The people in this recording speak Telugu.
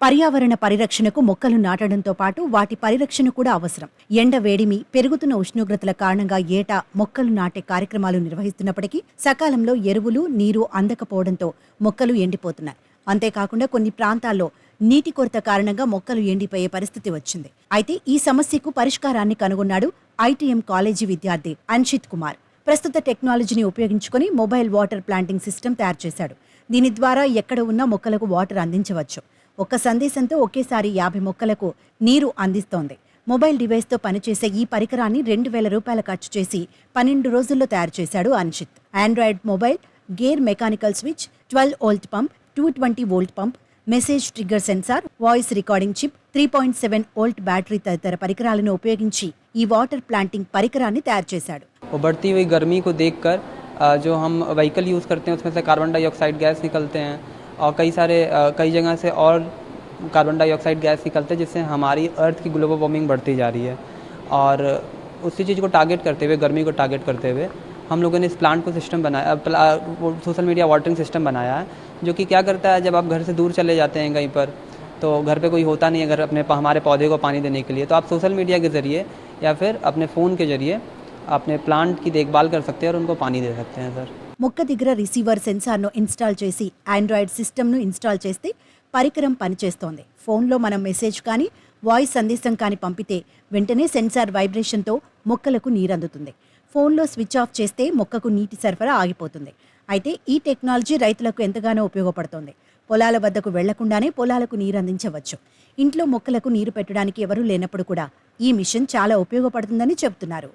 పర్యావరణ పరిరక్షణకు మొక్కలు నాటడంతో పాటు వాటి పరిరక్షణ కూడా అవసరం. ఎండ వేడిమి, పెరుగుతున్న ఉష్ణోగ్రతల కారణంగా ఏటా మొక్కలు నాటే కార్యక్రమాలు నిర్వహిస్తున్నప్పటికీ సకాలంలో ఎరువులు, నీరు అందకపోవడంతో మొక్కలు ఎండిపోతున్నాయి. అంతేకాకుండా కొన్ని ప్రాంతాల్లో నీటి కొరత కారణంగా మొక్కలు ఎండిపోయే పరిస్థితి వచ్చింది. అయితే ఈ సమస్యకు పరిష్కారాన్ని కనుగొన్నాడు ఐటీఎం కాలేజీ విద్యార్థి అన్షిత్ కుమార్. ప్రస్తుత టెక్నాలజీని ఉపయోగించుకుని మొబైల్ వాటర్ ప్లాంటింగ్ సిస్టమ్ తయారు చేశాడు. దీని ద్వారా ఎక్కడ ఉన్న మొక్కలకు వాటర్ అందించవచ్చు. ఒక్క సందేశంతో ఒకేసారి 50 మొక్కలకు నీరు అందిస్తోంది. మొబైల్ డివైస్తో పనిచేసే ఈ పరికరాన్ని 2,000 రూపాయలు ఖర్చు చేసి 12 రోజుల్లో తయారు చేశాడు Anshit. Android mobile, gear mechanical switch, 12 volt pump, 220 volt pump, message trigger sensor, voice recording chip, 3.7 volt battery తదితర పరికరాలను ఉపయోగించి ఈ వాటర్ ప్లాంటింగ్ పరికరాన్ని తయారు చేశాడు. बढ़ती हुई गर्मी को देखकर जो हम व्हीकल यूज़ करते हैं उसमें से कार्बन डाइऑक्साइड गैस निकलते हैं और कई जगह से और कार्बन डाइऑक्साइड गैस निकलते हैं, जिससे हमारी अर्थ की ग्लोबल वार्मिंग बढ़ती जा रही है। और उसी चीज़ को टारगेट करते हुए, गर्मी को टारगेट करते हुए हम लोगों ने इस प्लांट को सिस्टम बनाया, सोशल मीडिया वाटरिंग सिस्टम बनाया है, जो कि क्या करता है, जब आप घर से दूर चले जाते हैं कहीं पर, तो घर पे कोई होता नहीं है घर हमारे पौधे को पानी देने के लिए, तो आप सोशल मीडिया के ज़रिए या फिर अपने फ़ोन के ज़रिए अपने प्लांट की देखभाल कर सकते हैं और उनको पानी दे सकते हैं सर। మొక్క దగ్గర రిసీవర్ సెన్సార్ను ఇన్స్టాల్ చేసి ఆండ్రాయిడ్ సిస్టమ్ను ఇన్స్టాల్ చేస్తే పరికరం పనిచేస్తోంది. ఫోన్లో మనం మెసేజ్ కానీ వాయిస్ సందేశం కానీ పంపితే వెంటనే సెన్సార్ వైబ్రేషన్తో మొక్కలకు నీరందుతుంది. ఫోన్లో స్విచ్ ఆఫ్ చేస్తే మొక్కకు నీటి సరఫరా ఆగిపోతుంది. అయితే ఈ టెక్నాలజీ రైతులకు ఎంతగానో ఉపయోగపడుతోంది. పొలాల వద్దకు వెళ్లకుండానే పొలాలకు నీరు అందించవచ్చు. ఇంట్లో మొక్కలకు నీరు పెట్టడానికి ఎవరూ లేనప్పుడు కూడా ఈ మిషన్ చాలా ఉపయోగపడుతుందని చెబుతున్నారు.